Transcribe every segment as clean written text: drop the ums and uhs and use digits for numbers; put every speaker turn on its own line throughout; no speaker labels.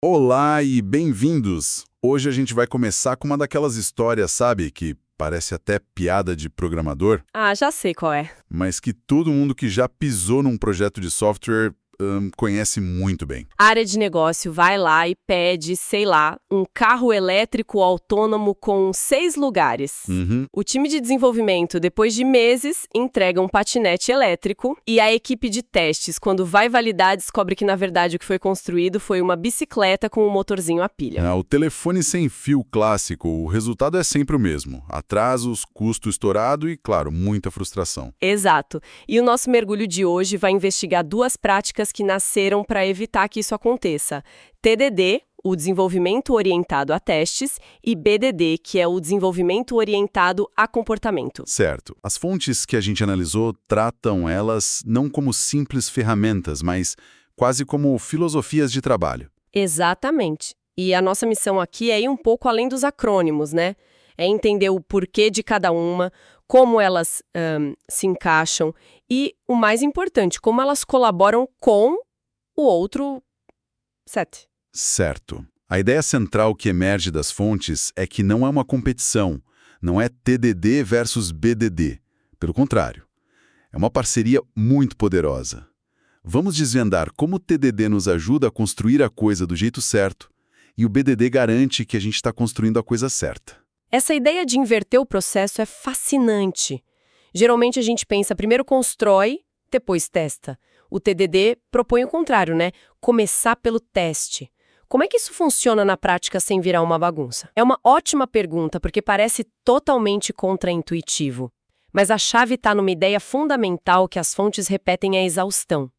Olá e bem-vindos! Hoje a gente vai começar com uma daquelas histórias, sabe, que parece até piada de programador,
Ah, já sei qual é.
mas que todo mundo que já pisou num projeto de software conhece muito bem.
A área de negócio vai lá e pede, sei lá, um carro elétrico autônomo com 6 lugares.
Uhum.
O time de desenvolvimento, depois de meses, entrega um patinete elétrico e a equipe de testes, quando vai validar, descobre que, na verdade, o que foi construído foi uma bicicleta com um motorzinho a pilha.
O telefone sem fio clássico, o resultado é sempre o mesmo. Atrasos, custo estourado e, claro, muita frustração.
Exato. E o nosso mergulho de hoje vai investigar duas práticas que nasceram para evitar que isso aconteça. TDD, o desenvolvimento orientado a testes, e BDD, que é o desenvolvimento orientado a comportamento.
Certo. As fontes que a gente analisou tratam elas não como simples ferramentas, mas quase como filosofias de trabalho.
Exatamente. E a nossa missão aqui é ir um pouco além dos acrônimos, né? É entender o porquê de cada uma, como elas se encaixam e, o mais importante, como elas colaboram com o outro set.
Certo. A ideia central que emerge das fontes é que não é uma competição, não é TDD versus BDD. Pelo contrário, é uma parceria muito poderosa. Vamos desvendar como o TDD nos ajuda a construir a coisa do jeito certo e o BDD garante que a gente está construindo a coisa certa.
Essa ideia de inverter o processo é fascinante. Geralmente a gente pensa, primeiro constrói, depois testa. O TDD propõe o contrário, né? Começar pelo teste. Como é que isso funciona na prática sem virar uma bagunça? É uma ótima pergunta, porque parece totalmente contraintuitivo. Mas a chave está numa ideia fundamental que as fontes repetem à exaustão.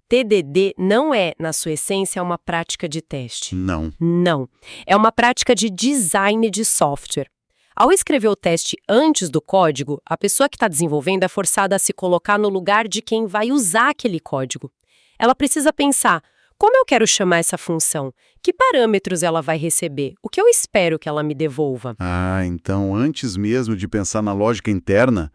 TDD não é, na sua essência, uma prática de teste.
Não.
Não. É uma prática de design de software. Ao escrever o teste antes do código, a pessoa que está desenvolvendo é forçada a se colocar no lugar de quem vai usar aquele código. Ela precisa pensar, como eu quero chamar essa função? Que parâmetros ela vai receber? O que eu espero que ela me devolva?
Então antes mesmo de pensar na lógica interna,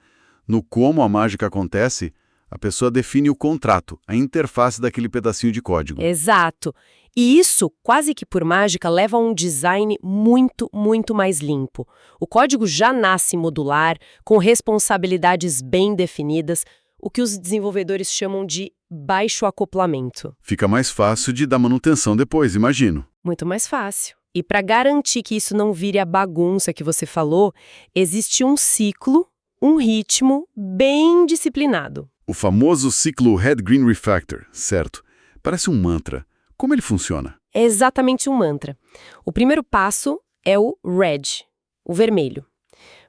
no como a mágica acontece, a pessoa define o contrato, a interface daquele pedacinho de código.
Exato. E isso, quase que por mágica, leva a um design muito, muito mais limpo. O código já nasce modular, com responsabilidades bem definidas, o que os desenvolvedores chamam de baixo acoplamento.
Fica mais fácil de dar manutenção depois, imagino.
Muito mais fácil. E para garantir que isso não vire a bagunça que você falou, existe um ciclo, um ritmo bem disciplinado.
O famoso ciclo Red Green Refactor, certo? Parece um mantra. Como ele funciona?
É exatamente um mantra. O primeiro passo é o red, o vermelho.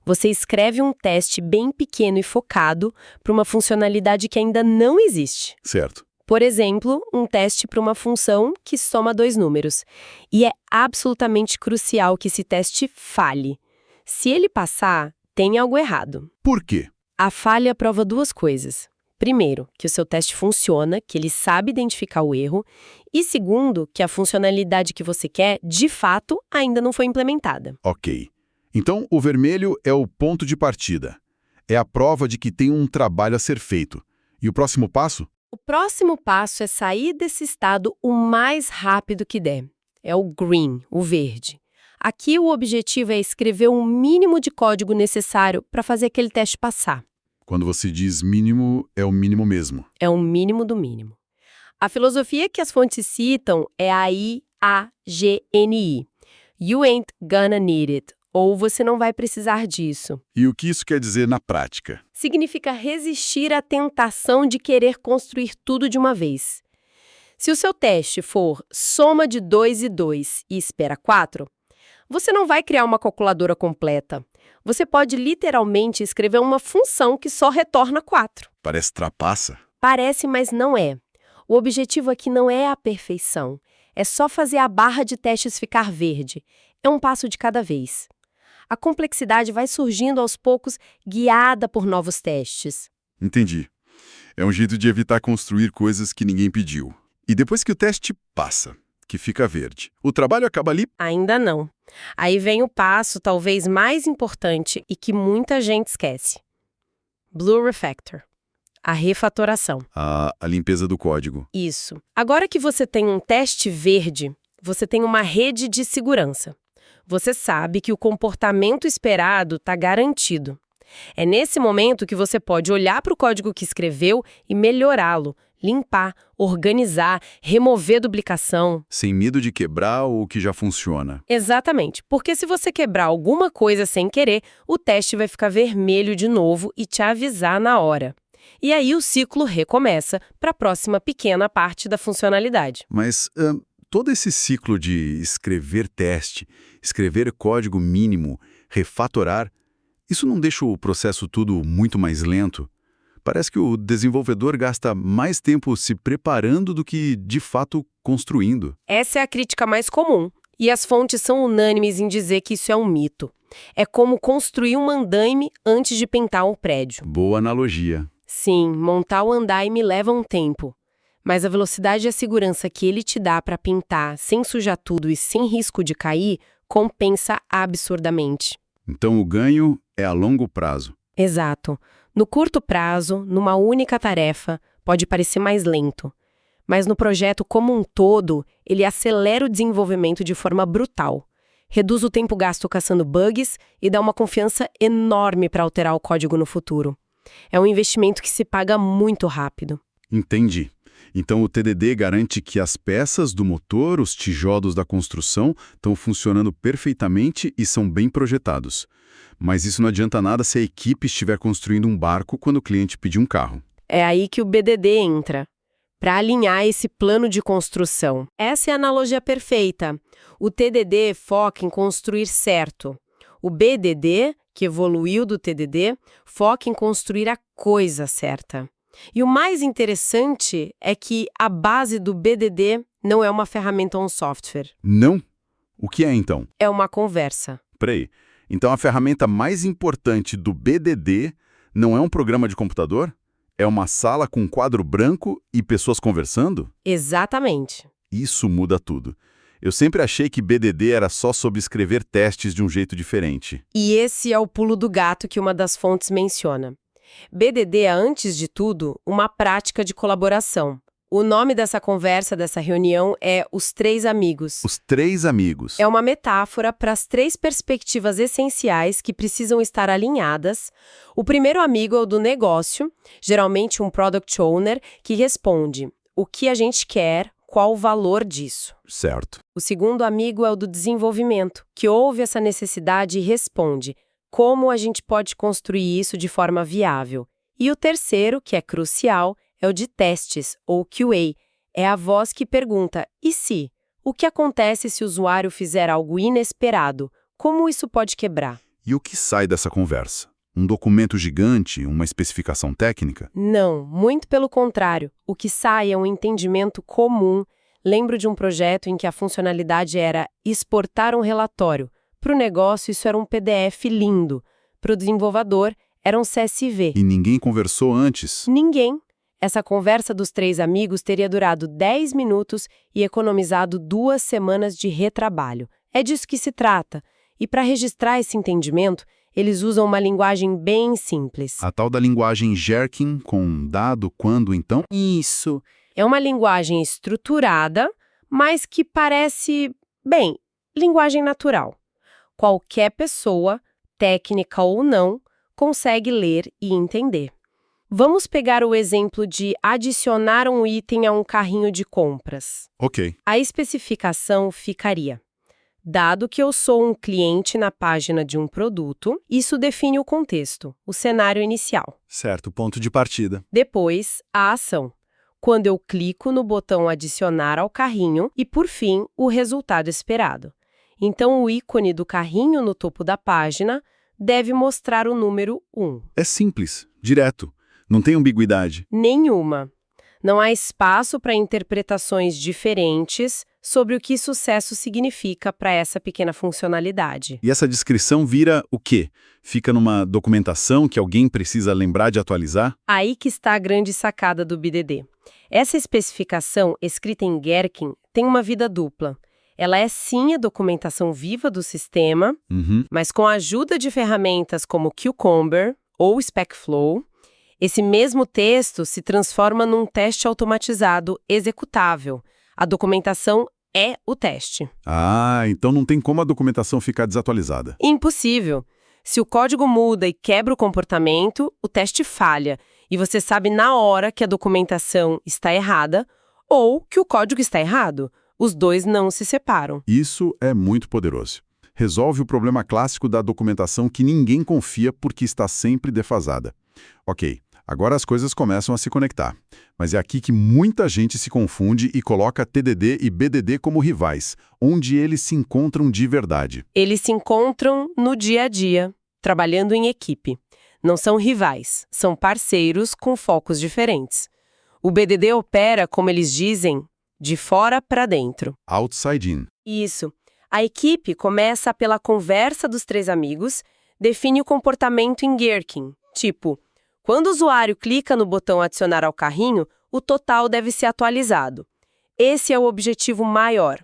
Você escreve um teste bem pequeno e focado para uma funcionalidade que ainda não existe.
Certo.
Por exemplo, um teste para uma função que soma 2 números. E é absolutamente crucial que esse teste falhe. Se ele passar, tem algo errado.
Por quê?
A falha prova duas coisas. Primeiro, que o seu teste funciona, que ele sabe identificar o erro. E segundo, que a funcionalidade que você quer, de fato, ainda não foi implementada.
Ok. Então, o vermelho é o ponto de partida. É a prova de que tem um trabalho a ser feito. E o próximo passo?
O próximo passo é sair desse estado o mais rápido que der. É o green, o verde. Aqui o objetivo é escrever o mínimo de código necessário para fazer aquele teste passar.
Quando você diz mínimo, é o mínimo mesmo.
É o mínimo do mínimo. A filosofia que as fontes citam é a IAGNI. You ain't gonna need it. Ou você não vai precisar disso.
E o que isso quer dizer na prática?
Significa resistir à tentação de querer construir tudo de uma vez. Se o seu teste for soma de 2 e 2 e espera 4, você não vai criar uma calculadora completa. Você pode literalmente escrever uma função que só retorna 4.
Parece trapaça.
Parece, mas não é. O objetivo aqui não é a perfeição. É só fazer a barra de testes ficar verde. É um passo de cada vez. A complexidade vai surgindo aos poucos, guiada por novos testes.
Entendi. É um jeito de evitar construir coisas que ninguém pediu. E depois que o teste passa, que fica verde, o trabalho acaba ali?
Ainda não. Aí vem o passo talvez mais importante e que muita gente esquece. Blue Refactor. A refatoração.
A limpeza do código.
Isso. Agora que você tem um teste verde, Você tem uma rede de segurança. Você sabe que o comportamento esperado está garantido. É nesse momento que você pode olhar para o código que escreveu e melhorá-lo, limpar, organizar, remover duplicação.
Sem medo de quebrar o que já funciona.
Exatamente, porque se você quebrar alguma coisa sem querer, o teste vai ficar vermelho de novo e te avisar na hora. E aí o ciclo recomeça para a próxima pequena parte da funcionalidade.
Mas todo esse ciclo de escrever teste, escrever código mínimo, refatorar, isso não deixa o processo tudo muito mais lento? Parece que o desenvolvedor gasta mais tempo se preparando do que, de fato, construindo.
Essa é a crítica mais comum, e as fontes são unânimes em dizer que isso é um mito. É como construir um andaime antes de pintar um prédio.
Boa analogia.
Sim, montar o andaime leva um tempo. Mas a velocidade e a segurança que ele te dá para pintar sem sujar tudo e sem risco de cair compensa absurdamente.
Então o ganho é a longo prazo.
Exato. No curto prazo, numa única tarefa, pode parecer mais lento. Mas no projeto como um todo, ele acelera o desenvolvimento de forma brutal. Reduz o tempo gasto caçando bugs e dá uma confiança enorme para alterar o código no futuro. É um investimento que se paga muito rápido.
Entendi. Então o TDD garante que as peças do motor, os tijolos da construção, estão funcionando perfeitamente e são bem projetados. Mas isso não adianta nada se a equipe estiver construindo um barco quando o cliente pedir um carro.
É aí que o BDD entra, para alinhar esse plano de construção. Essa é a analogia perfeita. O TDD foca em construir certo. O BDD, que evoluiu do TDD, foca em construir a coisa certa. E o mais interessante é que a base do BDD não é uma ferramenta ou um software.
Não? O que é então?
É uma conversa.
Peraí. Então a ferramenta mais importante do BDD não é um programa de computador? É uma sala com um quadro branco e pessoas conversando?
Exatamente.
Isso muda tudo. Eu sempre achei que BDD era só sobre escrever testes de um jeito diferente.
E esse é o pulo do gato que uma das fontes menciona. BDD é, antes de tudo, uma prática de colaboração. O nome dessa conversa, dessa reunião, é Os Três Amigos.
Os Três Amigos.
É uma metáfora para as três perspectivas essenciais que precisam estar alinhadas. O primeiro amigo é o do negócio, geralmente um product owner, que responde: o que a gente quer, qual o valor disso?
Certo.
O segundo amigo é o do desenvolvimento, que ouve essa necessidade e responde: como a gente pode construir isso de forma viável? E o terceiro, que é crucial, é o de testes, ou QA. É a voz que pergunta: e se? O que acontece se o usuário fizer algo inesperado? Como isso pode quebrar?
E o que sai dessa conversa? Um documento gigante, uma especificação técnica?
Não, muito pelo contrário. O que sai é um entendimento comum. Lembro de um projeto em que a funcionalidade era exportar um relatório. Para o negócio, isso era um PDF lindo. Para o desenvolvedor, era um CSV.
E ninguém conversou antes?
Ninguém. Essa conversa dos três amigos teria durado 10 minutos e economizado 2 semanas de retrabalho. É disso que se trata. E para registrar esse entendimento, eles usam uma linguagem bem simples.
A tal da linguagem Gherkin, com dado, quando, então?
Isso. É uma linguagem estruturada, mas que parece, bem, linguagem natural. Qualquer pessoa, técnica ou não, consegue ler e entender. Vamos pegar o exemplo de adicionar um item a um carrinho de compras.
Ok.
A especificação ficaria: dado que eu sou um cliente na página de um produto, isso define o contexto, o cenário inicial.
Certo, ponto de partida.
Depois, a ação, quando eu clico no botão adicionar ao carrinho e, por fim, o resultado esperado. Então, o ícone do carrinho no topo da página deve mostrar o número 1.
É simples, direto. Não tem ambiguidade.
Nenhuma. Não há espaço para interpretações diferentes sobre o que sucesso significa para essa pequena funcionalidade.
E essa descrição vira o quê? Fica numa documentação que alguém precisa lembrar de atualizar?
Aí que está a grande sacada do BDD. Essa especificação, escrita em Gherkin, tem uma vida dupla. Ela é sim a documentação viva do sistema, mas com a ajuda de ferramentas como Cucumber ou SpecFlow, esse mesmo texto se transforma num teste automatizado executável. A documentação é o teste.
Ah, então não tem como a documentação ficar desatualizada.
Impossível. Se o código muda e quebra o comportamento, o teste falha, e você sabe na hora que a documentação está errada ou que o código está errado. Os dois não se separam.
Isso é muito poderoso. Resolve o problema clássico da documentação que ninguém confia porque está sempre defasada. Ok, agora as coisas começam a se conectar. Mas é aqui que muita gente se confunde e coloca TDD e BDD como rivais, onde eles se encontram de verdade.
Eles se encontram no dia a dia, trabalhando em equipe. Não são rivais, são parceiros com focos diferentes. O BDD opera, como eles dizem, de fora para dentro.
Outside in.
Isso. A equipe começa pela conversa dos três amigos, define o comportamento em Gherkin, tipo, quando o usuário clica no botão adicionar ao carrinho, o total deve ser atualizado. Esse é o objetivo maior.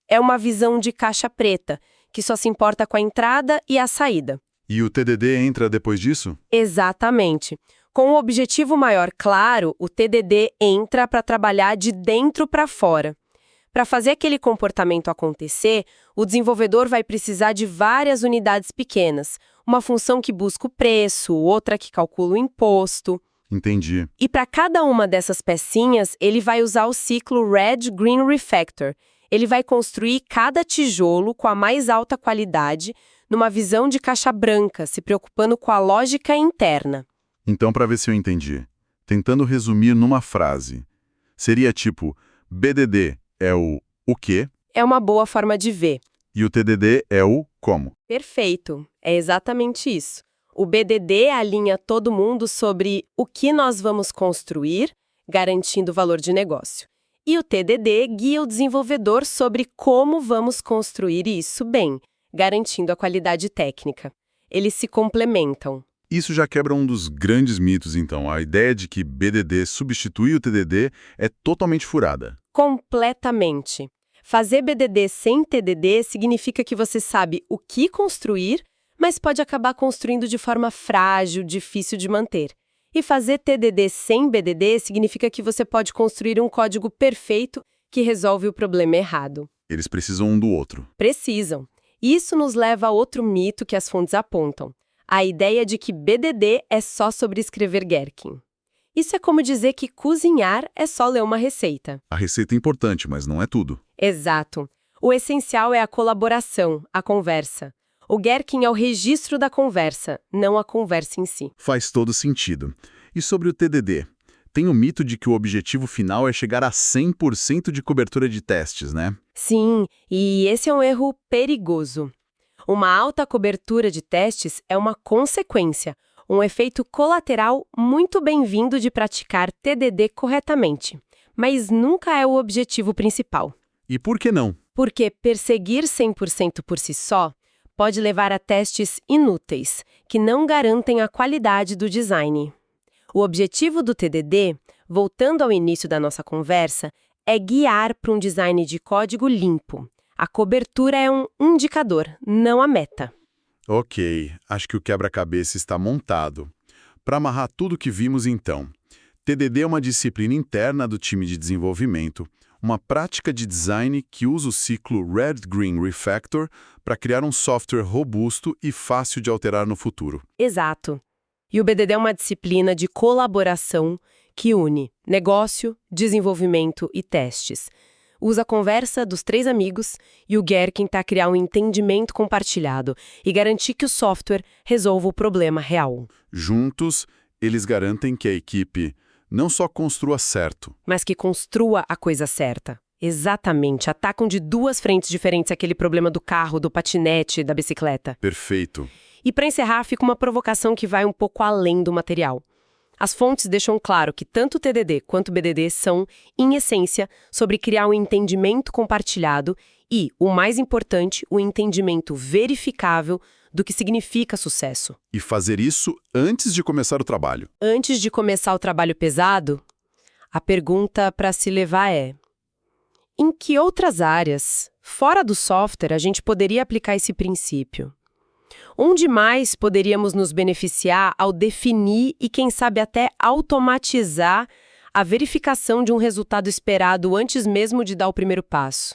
É uma visão de caixa preta, que só se importa com a entrada e a saída.
E o TDD entra depois disso?
Exatamente. Com o objetivo maior claro, o TDD entra para trabalhar de dentro para fora. Para fazer aquele comportamento acontecer, o desenvolvedor vai precisar de várias unidades pequenas. Uma função que busca o preço, outra que calcula o imposto.
Entendi.
E para cada uma dessas pecinhas, ele vai usar o ciclo Red Green Refactor. Ele vai construir cada tijolo com a mais alta qualidade, numa visão de caixa branca, se preocupando com a lógica interna.
Então, para ver se eu entendi, tentando resumir numa frase, seria tipo, BDD é o quê?
É uma boa forma de ver.
E o TDD é o como?
Perfeito, é exatamente isso. O BDD alinha todo mundo sobre o que nós vamos construir, garantindo o valor de negócio. E o TDD guia o desenvolvedor sobre como vamos construir isso bem, garantindo a qualidade técnica. Eles se complementam.
Isso já quebra um dos grandes mitos, então. A ideia de que BDD substitui o TDD é totalmente furada.
Completamente. Fazer BDD sem TDD significa que você sabe o que construir, mas pode acabar construindo de forma frágil, difícil de manter. E fazer TDD sem BDD significa que você pode construir um código perfeito que resolve o problema errado.
Eles precisam um do outro.
Precisam. Isso nos leva a outro mito que as fontes apontam. A ideia de que BDD é só sobre escrever Gherkin. Isso é como dizer que cozinhar é só ler uma receita.
A receita é importante, mas não é tudo.
Exato. O essencial é a colaboração, a conversa. O Gherkin é o registro da conversa, não a conversa em si.
Faz todo sentido. E sobre o TDD? Tem o mito de que o objetivo final é chegar a 100% de cobertura de testes, né?
Sim, e esse é um erro perigoso. Uma alta cobertura de testes é uma consequência, um efeito colateral muito bem-vindo de praticar TDD corretamente, mas nunca é o objetivo principal.
E por que não?
Porque perseguir 100% por si só pode levar a testes inúteis, que não garantem a qualidade do design. O objetivo do TDD, voltando ao início da nossa conversa, é guiar para um design de código limpo. A cobertura é um indicador, não a meta.
Ok, acho que o quebra-cabeça está montado. Para amarrar tudo o que vimos então, TDD é uma disciplina interna do time de desenvolvimento, uma prática de design que usa o ciclo Red Green Refactor para criar um software robusto e fácil de alterar no futuro.
Exato. E o BDD é uma disciplina de colaboração que une negócio, desenvolvimento e testes. Usa a conversa dos três amigos e o Gherkin para criar um entendimento compartilhado e garantir que o software resolva o problema real.
Juntos, eles garantem que a equipe não só construa certo,
mas que construa a coisa certa. Exatamente. Atacam de duas frentes diferentes aquele problema do carro, do patinete, da bicicleta.
Perfeito.
E para encerrar, fica uma provocação que vai um pouco além do material. As fontes deixam claro que tanto o TDD quanto o BDD são, em essência, sobre criar um entendimento compartilhado e, o mais importante, o entendimento verificável do que significa sucesso.
E fazer isso antes de começar o trabalho.
Antes de começar o trabalho pesado, a pergunta para se levar é: em que outras áreas, fora do software, a gente poderia aplicar esse princípio? Onde mais poderíamos nos beneficiar ao definir e, quem sabe, até automatizar a verificação de um resultado esperado antes mesmo de dar o primeiro passo?